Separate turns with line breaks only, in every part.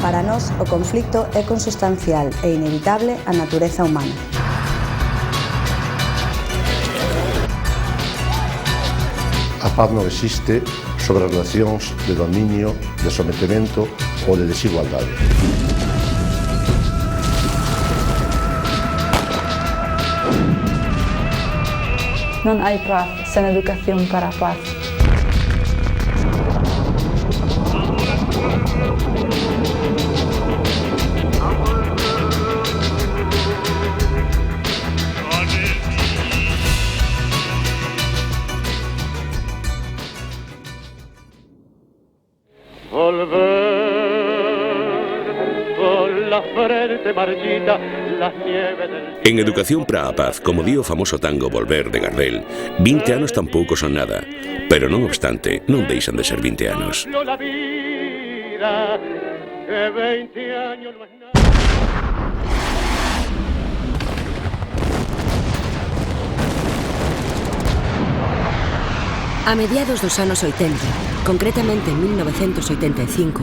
Para nós, o conflito é consustancial e inevitable á natureza humana.
A paz non existe sobre as relacións de dominio, de sometemento ou de desigualdade.
Non hai paz sen educación para a paz.
En Educación para a Paz, como di o famoso tango Volver de Gardel, 20 anos tampouco son nada, pero non obstante, non deixan de ser 20 anos.
A mediados dos anos 80, concretamente en 1985,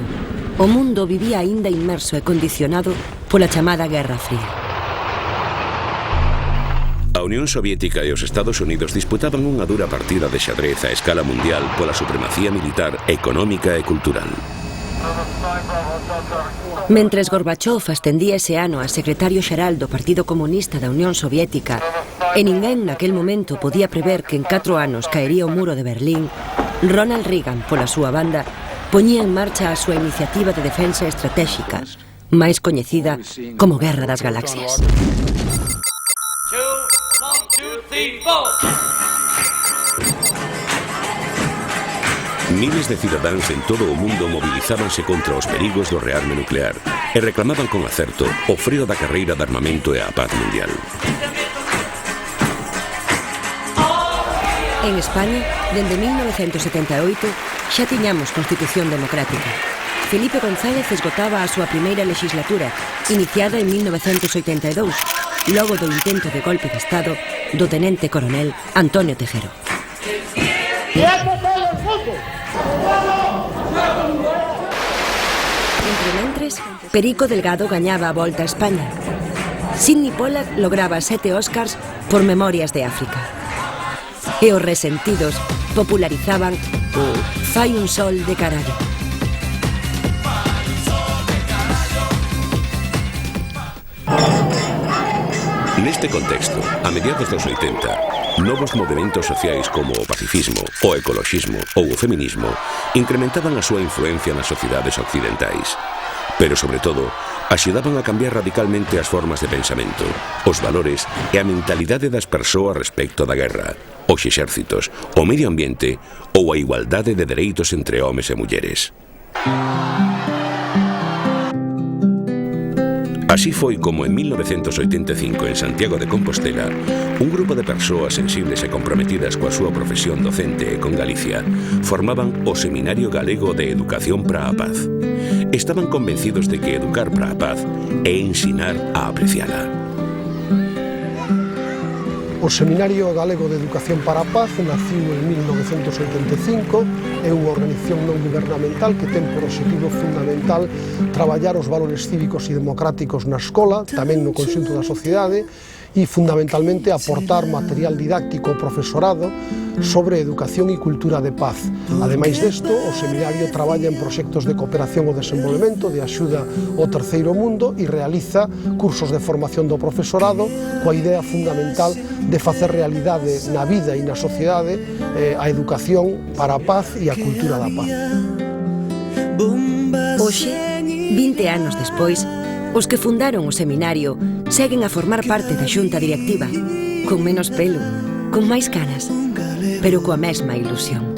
o mundo vivía aínda inmerso e condicionado pola chamada Guerra Fría.
A Unión Soviética e os Estados Unidos disputaban unha dura partida de xadrez a escala mundial pola supremacía militar, económica e cultural.
Mentres Gorbachev ascendía ese ano a secretario xeral do Partido Comunista da Unión Soviética e ninguén naquel momento podía prever que en 4 anos caería o muro de Berlín, Ronald Reagan, pola súa banda, poñía en marcha a súa iniciativa de defensa estratéxica, máis coñecida como Guerra das Galaxias.
Miles de cidadáns en todo o mundo movilizábanse contra os perigos do rearme nuclear e reclamaban con acerto o freo da carreira de armamento e a paz mundial.
En España, dende 1978, xa tiñamos Constitución Democrática. Felipe González esgotaba a súa primeira legislatura, iniciada en 1982, logo do intento de golpe de Estado do tenente coronel Antonio Tejero. Entrementres, Perico Delgado gañaba a volta a España. Sidney Pollack lograba 7 Oscars por Memorias de África. E os resentidos popularizaban o Fai un sol de carallo.
Neste contexto, a mediados dos 80, novos movementos sociais como o pacifismo, o ecoloxismo ou o feminismo incrementaban a súa influencia nas sociedades occidentais. Pero, sobre todo, axudaban a cambiar radicalmente as formas de pensamento, os valores e a mentalidade das persoas respecto da guerra, os exércitos, o medio ambiente ou a igualdade de dereitos entre homes e mulleres. Así foi como en 1985 en Santiago de Compostela un grupo de persoas sensibles e comprometidas coa súa profesión docente e con Galicia formaban o Seminario Galego de Educación para a Paz. Estaban convencidos de que educar para a paz é ensinar a apreciala.
O Seminario Galego de Educación para a Paz naciu en 1985, é unha organización non gubernamental que ten por objetivo fundamental traballar os valores cívicos e democráticos na escola, tamén no conxunto da sociedade, e fundamentalmente aportar material didáctico ao profesorado sobre educación e cultura de paz. Ademais desto, o seminario traballa en proxectos de cooperación ao desenvolvemento, de axuda ao terceiro mundo e realiza cursos de formación do profesorado coa idea fundamental de facer realidade na vida e na sociedade a educación para a paz e a cultura da paz.
Hoxe, 20 anos despois, os que fundaron o seminario seguen a formar parte da xunta directiva, con menos pelo, con máis canas, pero coa mesma ilusión.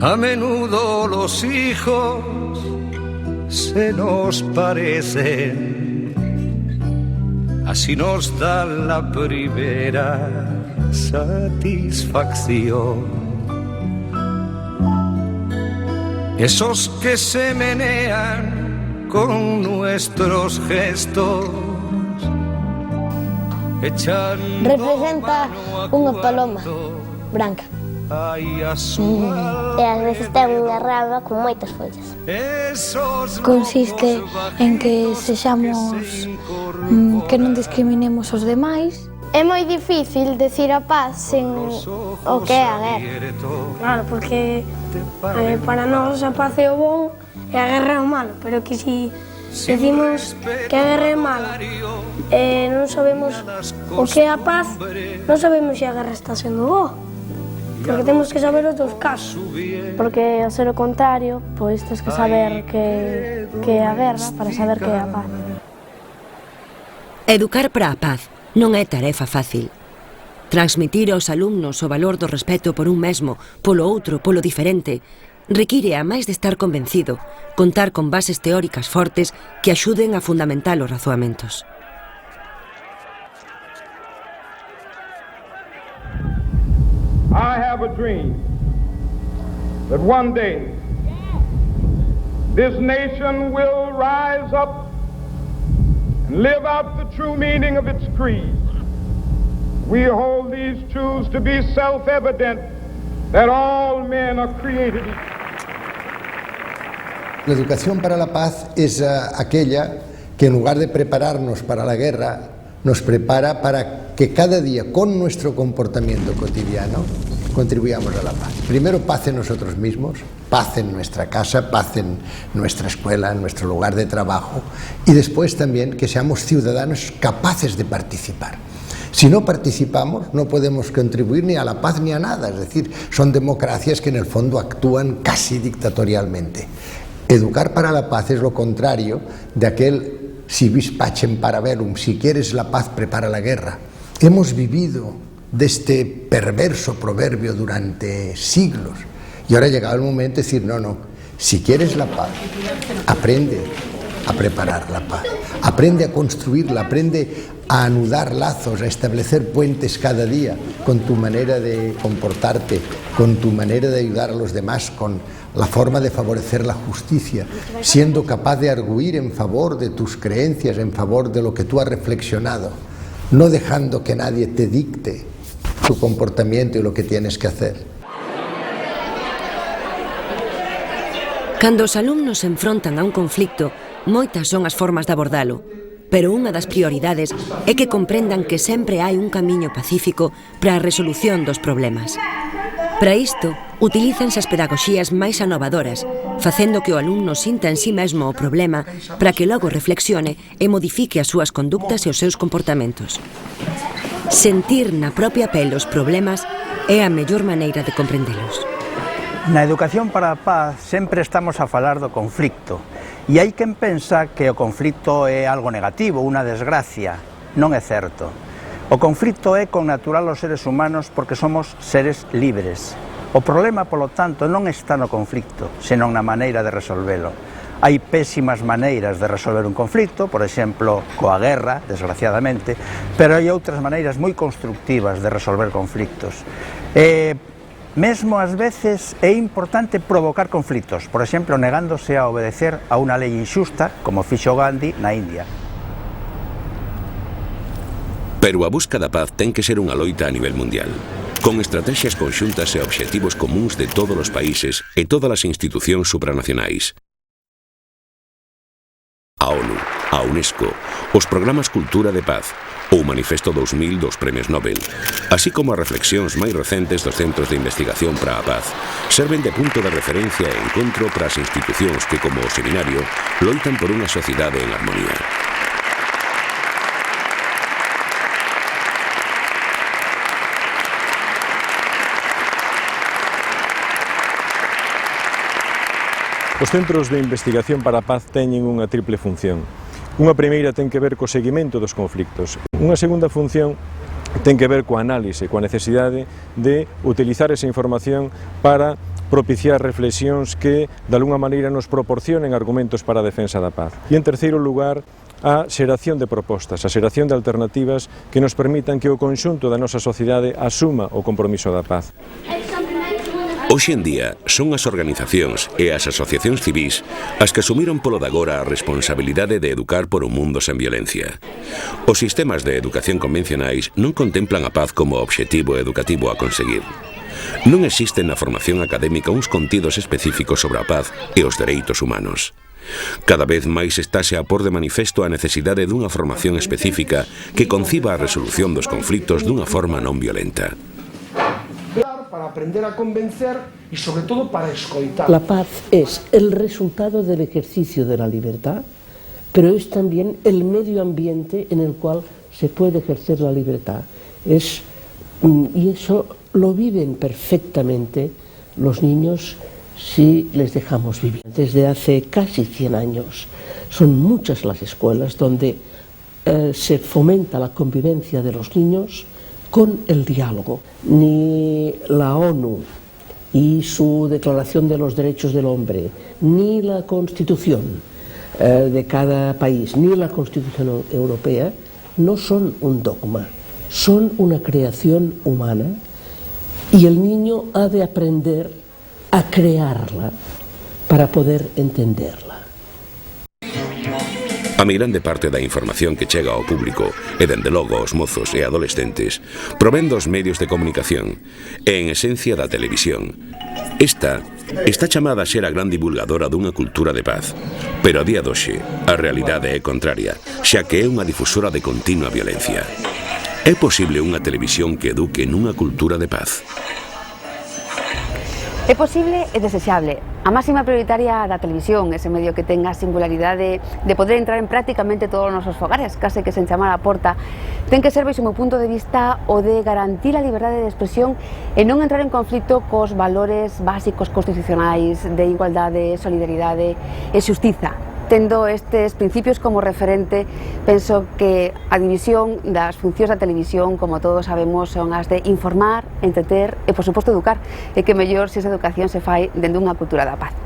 A menudo los hijos se nos parecen, así nos da la primera satisfacción. Esos que se menean con nuestros gestos echan
representa unha paloma branca e ás veces ten unha rama con moitas follas.
Consiste en que sexamos que non discriminemos os demais.
É moi difícil decir a paz sen o que é a guerra.
Claro, porque para nós a paz é o bon e a guerra é o malo, pero que si decimos que a guerra é mala e non sabemos o que é a paz, non sabemos se a guerra está sendo boa. Porque temos que saber os dous casos.
Porque, ao ser o contrario, pois tens que saber que é a guerra para saber que é a paz.
Educar para a paz non é tarefa fácil. Transmitir aos alumnos o valor do respeto por un mesmo, polo outro, polo diferente, require, a máis de estar convencido, contar con bases teóricas fortes que axuden a fundamentar os razoamentos.
I have a dream that one day this nation will rise up and live out the true meaning of its creed. We hold these truths to be self-evident that all men are created equal.
La educación para la paz es aquella que en lugar de prepararnos para la guerra, nos prepara para que cada día, con nuestro comportamiento cotidiano, contribuyamos a la paz. Primero, paz en nosotros mismos, paz en nuestra casa, paz en nuestra escuela, en nuestro lugar de trabajo, y después también que seamos ciudadanos capaces de participar. Si no participamos, no podemos contribuir ni a la paz ni a nada, es decir, son democracias que en el fondo actúan casi dictatorialmente. Educar para la paz es lo contrario de aquel si vis pacem para bellum, si quieres la paz, prepara la guerra. Hemos vivido de este perverso proverbio durante siglos y ahora ha llegado el momento de decir, no, si quieres la paz, aprende a preparar la paz, aprende a construirla, aprende a anudar lazos, a establecer puentes cada día con tu manera de comportarte, con tu manera de ayudar a los demás, con la forma de favorecer la justicia, siendo capaz de arguir en favor de tus creencias, en favor de lo que tú has reflexionado, no dejando que nadie te dicte tu comportamiento y lo que tienes que hacer.
Cando os alumnos se enfrontan a un conflicto, moitas son as formas de abordalo, pero unha das prioridades é que comprendan que sempre hai un camiño pacífico para a resolución dos problemas. Para isto, utilízanse as pedagogías máis inovadoras, facendo que o alumno sinta en sí mesmo o problema para que logo reflexione e modifique as súas conductas e os seus comportamentos. Sentir na propia pel os problemas é a mellor maneira de comprendelos.
Na educación para a paz sempre estamos a falar do conflicto e hai quen pensa que o conflicto é algo negativo, unha desgracia. Non é certo. O conflicto é connatural aos seres humanos porque somos seres libres. O problema, polo tanto, non está no conflicto, senón na maneira de resolvelo. Hai pésimas maneiras de resolver un conflicto, por exemplo, coa guerra, desgraciadamente, pero hai outras maneiras moi constructivas de resolver conflictos. Mesmo ás veces é importante provocar conflictos, por exemplo, negándose a obedecer a unha lei injusta, como fixo Gandhi na India.
Pero a busca da paz ten que ser unha loita a nivel mundial, con estrategias conxuntas e obxectivos comuns de todos os países e todas as institucións supranacionais. A ONU, a UNESCO, os programas Cultura de Paz, ou o Manifesto 2000 dos Premios Nobel, así como as reflexións máis recentes dos Centros de Investigación para a Paz, serven de punto de referencia e encontro para as institucións que, como o Seminario, loitan por unha sociedade en armonía.
Os Centros de Investigación para a Paz teñen unha triple función. Unha primeira ten que ver co seguimento dos conflictos. Unha segunda función ten que ver coa análise, coa necesidade de utilizar esa información para propiciar reflexións que, de alguna maneira, nos proporcionen argumentos para a defensa da paz. E, en terceiro lugar, a xeración de propostas, a xeración de alternativas que nos permitan que o conxunto da nosa sociedade asuma o compromiso da paz.
Hoxe en día son as organizacións e as asociacións civís as que asumiron polo de agora a responsabilidade de educar por un mundo sen violencia. Os sistemas de educación convencionais non contemplan a paz como obxectivo educativo a conseguir. Non existen na formación académica uns contidos específicos sobre a paz e os dereitos humanos. Cada vez máis estáse a pôr de manifesto a necesidade dunha formación específica que conciba a resolución dos conflitos dunha forma non violenta.
Para aprender a convencer y sobre todo para escoitar.
La paz es el resultado del ejercicio de la libertad, pero es también el medio ambiente en el cual se puede ejercer la libertad. Y eso lo viven perfectamente los niños si les dejamos vivir. Desde hace casi 100 años son muchas las escuelas donde se fomenta la convivencia de los niños con el diálogo. Ni la ONU y su Declaración de los Derechos del Hombre, ni la Constitución de cada país, ni la Constitución Europea, no son un dogma, son una creación humana y el niño ha de aprender a crearla para poder entenderla.
A meirande parte da información que chega ao público e dende logo aos mozos e adolescentes provén dos medios de comunicación e en esencia da televisión. Esta está chamada a ser a gran divulgadora dunha cultura de paz, pero a día doxe a realidade é contraria, xa que é unha difusora de continua violencia. É posible unha televisión que eduque nunha cultura de paz?
É posible e desexable. A máxima prioritaria da televisión, ese medio que ten a singularidade de poder entrar en prácticamente todos os nosos fogares, case que sen chamar a porta, ten que ser, baixo o meu punto de vista, o de garantir a liberdade de expresión e non entrar en conflito cos valores básicos constitucionais de igualdade, solidaridade e xustiza. Tendo estes principios como referente, penso que a división das funcións da televisión, como todos sabemos, son as de informar, entreter e, por suposto, educar, e que mellor se esa educación se fai dende unha cultura da paz.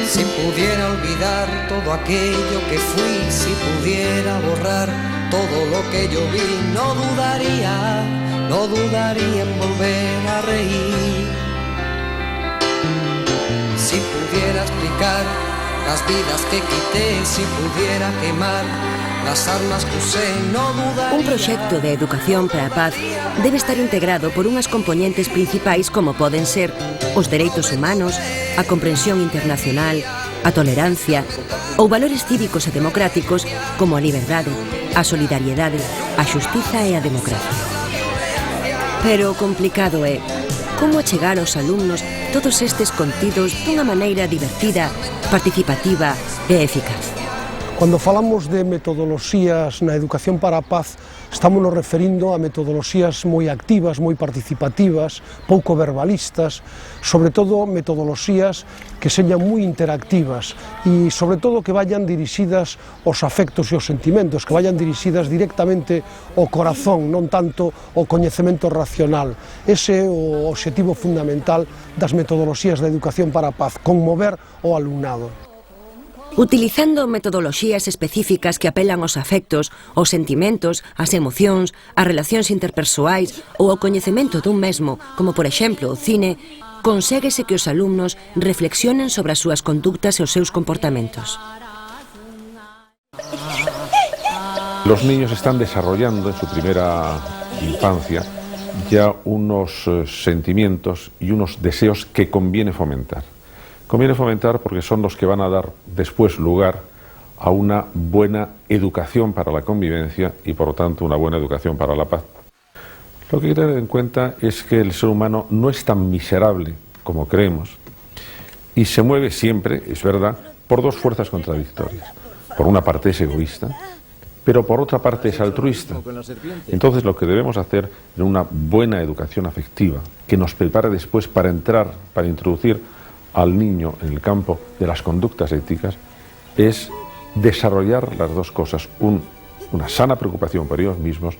Si pudiera olvidar todo aquello que fui, si pudiera borrar todo lo que yo vi, no dudaría en volver a reír. Si pudiera explicar las vidas que quité, si pudiera quemar las armas que usé, no dudaría.
Un proxecto de educación para a paz debe estar integrado por unhas componentes principais como poden ser os dereitos humanos, a comprensión internacional, a tolerancia ou valores cívicos e democráticos como a liberdade, a solidariedade, a xustiza e a democracia. Pero o complicado é como achegar aos alumnos todos estes contidos dunha maneira divertida, participativa e eficaz.
Cuando falamos de metodoloxías na educación para a paz, estamos nos referindo a metodoloxías moi activas, moi participativas, pouco verbalistas, sobre todo metodoloxías que señan moi interactivas e sobre todo que vayan dirixidas aos afectos e aos sentimentos, que vayan dirixidas directamente ao corazón, non tanto ao coñecemento racional. Ese é o obxectivo fundamental das metodoloxías da educación para a paz, conmover o alumnado.
Utilizando metodoloxías específicas que apelan aos afectos, aos sentimentos, ás emocións, ás relacións interpersoais ou ao coñecemento dun mesmo, como por exemplo o cine, conséguese que os alumnos reflexionen sobre as súas conductas e os seus comportamentos.
Los niños están desarrollando en su primera infancia ya unos sentimientos y unos deseos que conviene fomentar. Conviene fomentar porque son los que van a dar después lugar a una buena educación para la convivencia y por lo tanto una buena educación para la paz. Lo que hay que tener en cuenta es que el ser humano no es tan miserable como creemos y se mueve siempre, es verdad, por dos fuerzas contradictorias. Por una parte es egoísta, pero por otra parte es altruista. Entonces lo que debemos hacer en una buena educación afectiva, que nos prepare después para entrar, para introducir al niño en el campo de las conductas éticas, es desarrollar las dos cosas, una sana preocupación por ellos mismos,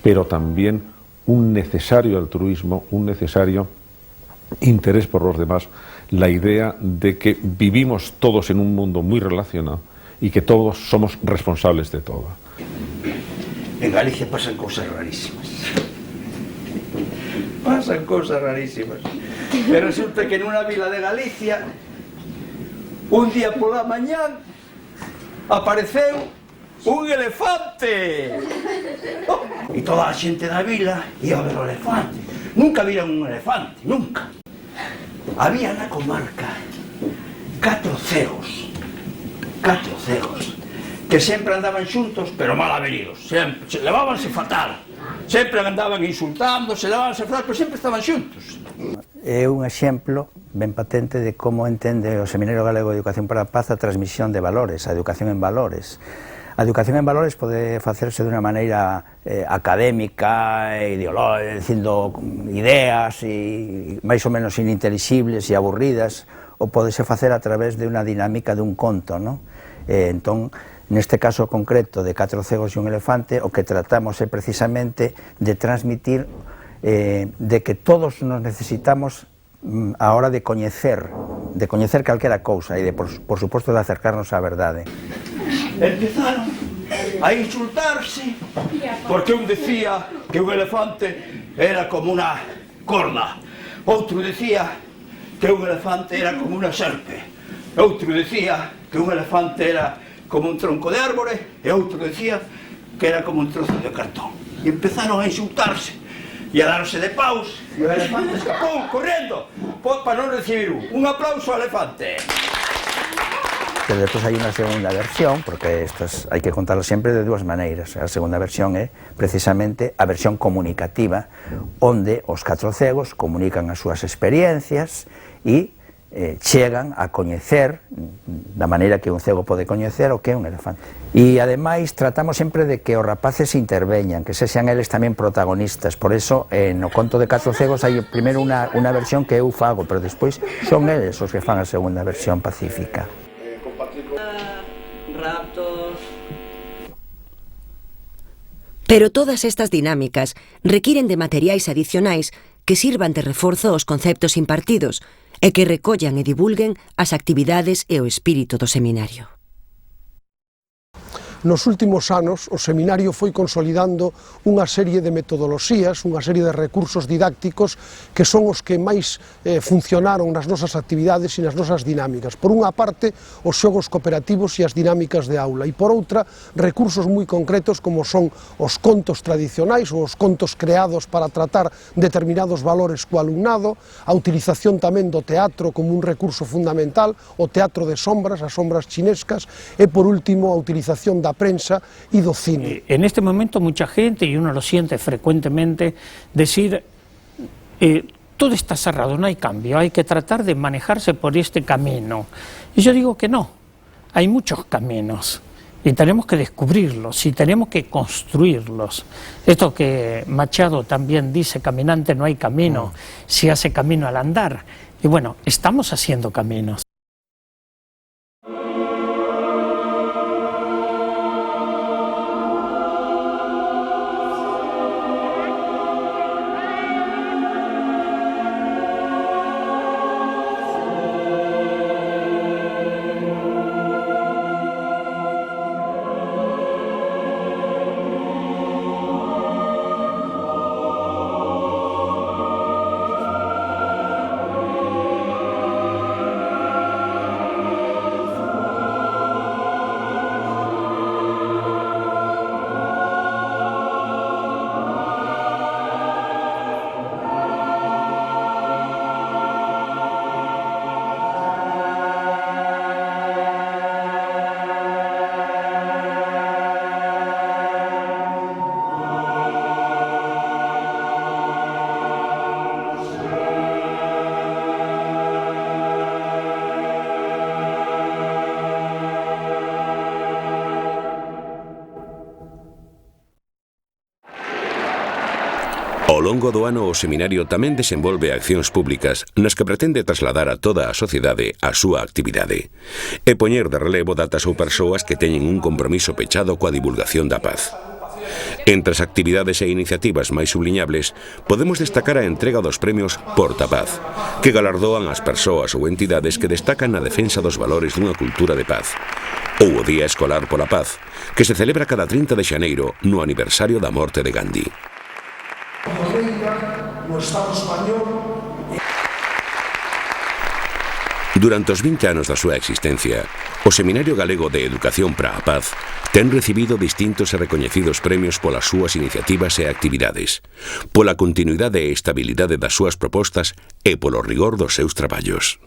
pero también un necesario altruismo, un necesario interés por los demás, la idea de que vivimos todos en un mundo muy relacionado y que todos somos responsables de todo.
En Galicia pasan cosas rarísimas. Pasan cosas rarísimas. Pero resulta que en una vila de Galicia, un día pola mañán, apareceu un elefante. E toda a xente da vila ia a ver o elefante. Nunca viran un elefante, nunca. Había na comarca 4 cegos, que sempre andaban xuntos, pero mal avenidos, sempre, levábanse fatal, sempre andaban insultándose, levábanse fatal, pero sempre estaban xuntos. É un exemplo ben patente de como entende o Seminario Galego de Educación para a Paz a transmisión de valores, a educación en valores. A educación en valores pode facerse de unha maneira académica, ideológica, dicindo ideas máis ou menos inintelixibles e aburridas, ou podese facer a través de unha dinámica de un conto, non? Entón, neste caso concreto de 4 cegos e un elefante, o que tratamos é precisamente de transmitir de que todos nos necesitamos a hora de coñecer calquera cousa e de, por suposto, de acercarnos á verdade. Empezaron a insultarse porque un decía que un elefante era como unha corda, outro decía que un elefante era como unha serpe, outro decía que un elefante era como un tronco de árbore e outro decía que era como un trozo de cartón. E empezaron a insultarse e a darse de paus e o elefante escapou correndo para non recibir un aplauso ao elefante. Pero despois hai unha segunda versión, porque estas hai que contarlas sempre de dúas maneiras. A segunda versión é precisamente a versión comunicativa, onde os 4 cegos comunican as súas experiencias e chegan a coñecer, da maneira que un cego pode coñecer o que é un elefante. E ademais tratamos sempre de que os rapaces interveñan, que sexan eles tamén protagonistas. Por eso no conto de 4 cegos hai primeiro unha versión que eu fago, pero despois son eles os que fan a segunda versión pacífica.
Pero todas estas dinámicas requiren de materiais adicionais que sirvan de reforzo aos conceptos impartidos e que recollan e divulguen as actividades e o espírito do seminario.
Nos últimos anos, o seminario foi consolidando unha serie de metodoloxías, unha serie de recursos didácticos que son os que máis funcionaron nas nosas actividades e nas nosas dinámicas. Por unha parte, os xogos cooperativos e as dinámicas de aula, e por outra, recursos moi concretos como son os contos tradicionais ou os contos creados para tratar determinados valores co alumnado, a utilización tamén do teatro como un recurso fundamental, o teatro de sombras, as sombras chinescas, e por último, a utilización da prensa y do cine.
En este momento mucha gente, y uno lo siente frecuentemente, decir todo está cerrado, no hay cambio, hay que tratar de manejarse por este camino. Y yo digo que no, hay muchos caminos y tenemos que descubrirlos y tenemos que construirlos. Esto que Machado también dice, caminante no hay camino, se hace camino al andar. Y bueno, estamos haciendo caminos.
Ao longo do ano, o seminario tamén desenvolve accións públicas nas que pretende trasladar a toda a sociedade a súa actividade e poñer de relevo datas ou persoas que teñen un compromiso pechado coa divulgación da paz. Entre as actividades e iniciativas máis subliñables, podemos destacar a entrega dos premios Portapaz, que galardoan as persoas ou entidades que destacan na defensa dos valores dunha cultura de paz. Ou o Día Escolar pola Paz, que se celebra cada 30 de xaneiro no aniversario da morte de Gandhi. Durante os 20 anos da súa existencia, o Seminario Galego de Educación para a Paz ten recibido distintos e recoñecidos premios polas súas iniciativas e actividades, pola continuidade e estabilidade das súas propostas e polo rigor dos seus traballos.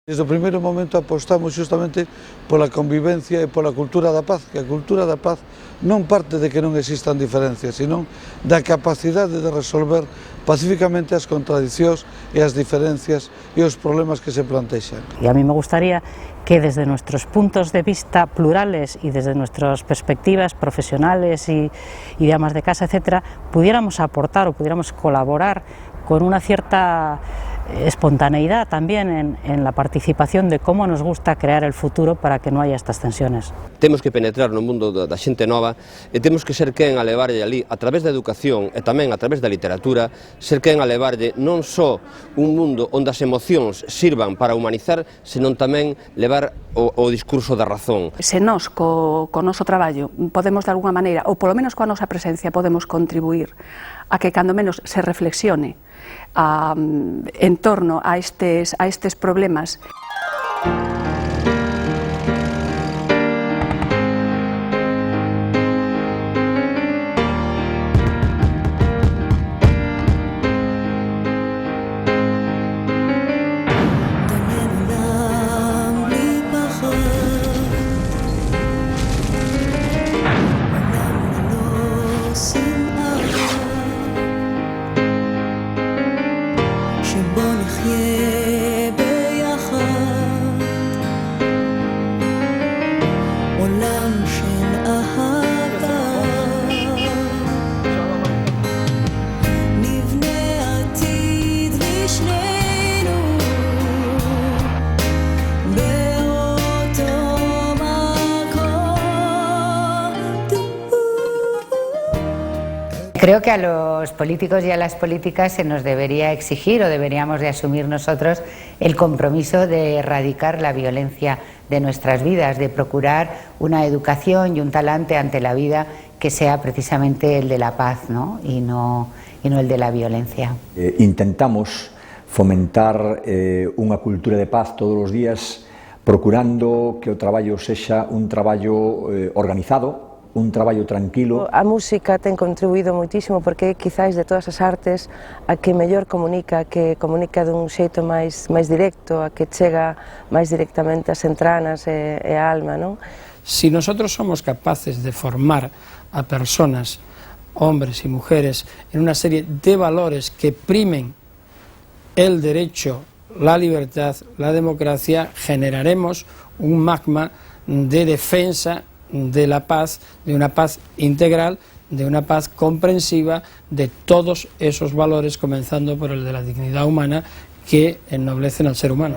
Desde o primeiro momento apostamos justamente pola convivencia e pola cultura da paz, que a cultura da paz non parte de que non existan diferencias, sino da capacidade de resolver pacíficamente as contradicións e as diferencias e os problemas que se plantexan.
Y a mí me gustaría que desde nuestros puntos de vista plurales y desde nuestras perspectivas profesionales y de amas de casa, etcétera, pudiéramos aportar o pudiéramos colaborar con una cierta espontaneidad también en la participación de cómo nos gusta crear el futuro para que no haya estas tensiones.
Temos que penetrar no mundo da xente nova e temos que ser quen a levarlle ali, a través da educación e tamén a través da literatura, ser quen a levarlle non só un mundo onde as emocións sirvan para humanizar, senón tamén levar o discurso da razón.
Se nós, co noso traballo, podemos de alguna maneira, ou polo menos coa nosa presencia, podemos contribuir a que cando menos se reflexione en torno a estes problemas.
Creo que a los políticos y a las políticas se nos debería exigir o deberíamos de asumir nosotros el compromiso de erradicar la violencia de nuestras vidas, de procurar una educación y un talante ante la vida que sea precisamente el de la paz, ¿no? Y no el de la violencia.
Intentamos fomentar unha cultura de paz todos os días, procurando que o traballo sexa un traballo organizado, un traballo tranquilo.
A música ten contribuído moitísimo porque quizás de todas as artes a que mellor comunica, que comunica dun xeito máis directo, a que chega máis directamente ás entranas e a alma, non?
Si nosotros somos capaces de formar a personas, hombres y mujeres, en una serie de valores que primen el derecho, la libertad, la democracia, generaremos un magma de defensa de la paz, de una paz integral, de una paz comprensiva de todos esos valores, comenzando por el de la dignidad humana que ennoblecen al ser humano.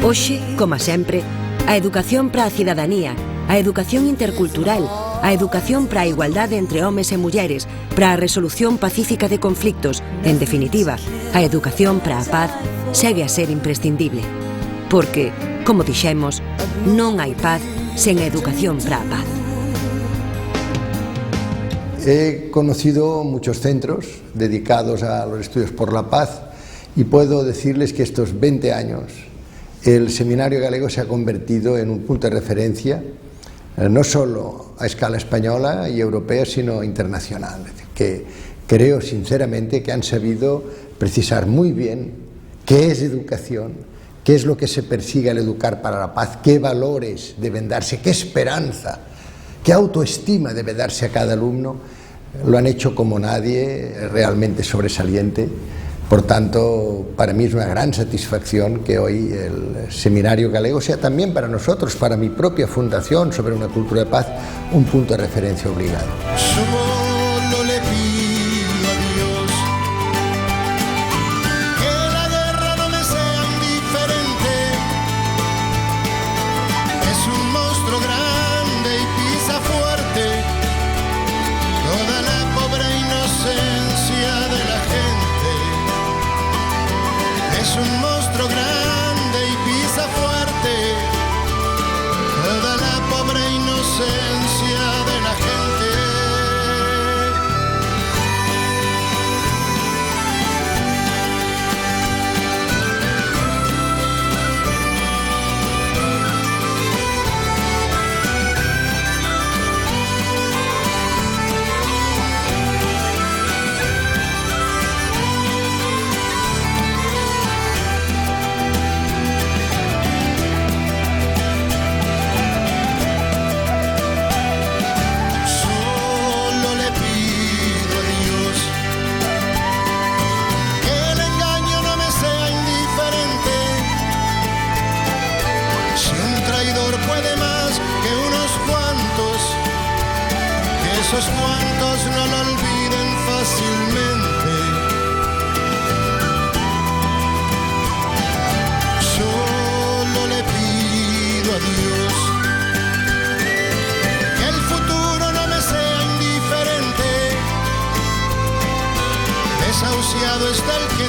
Hoxe, como sempre, a educación para a cidadanía, a educación intercultural, a educación para a igualdade entre homes e mulleres, para a resolución pacífica de conflictos, en definitiva, a educación para a paz, segue a ser imprescindible. Porque, como dixemos, non hai paz sen educación para a paz.
He conocido muchos centros dedicados a los estudios por la paz y puedo decirles que estos 20 años el Seminario Galego se ha convertido en un punto de referencia no solo a escala española y europea, sino internacional. Es decir, que creo sinceramente que han sabido precisar muy bien qué es educación, qué es lo que se persigue al educar para la paz, qué valores deben darse, qué esperanza, qué autoestima debe darse a cada alumno. Lo han hecho como nadie, realmente sobresaliente. Por tanto, para mí es una gran satisfacción que hoy el Seminario Galego sea también para nosotros, para mi propia fundación sobre una cultura de paz, un punto de referencia obligado.
Solo le pido a Dios que la guerra no me sea indiferente. Es un monstruo grande y pisa fuerte toda la pobre inocencia de la gente. Es un monstruo grande y pisa fuerte toda la pobre inocencia de la gente. Esos cuantos no lo olviden fácilmente. Solo le pido a Dios que el futuro no me sea indiferente. Desahuciado está el que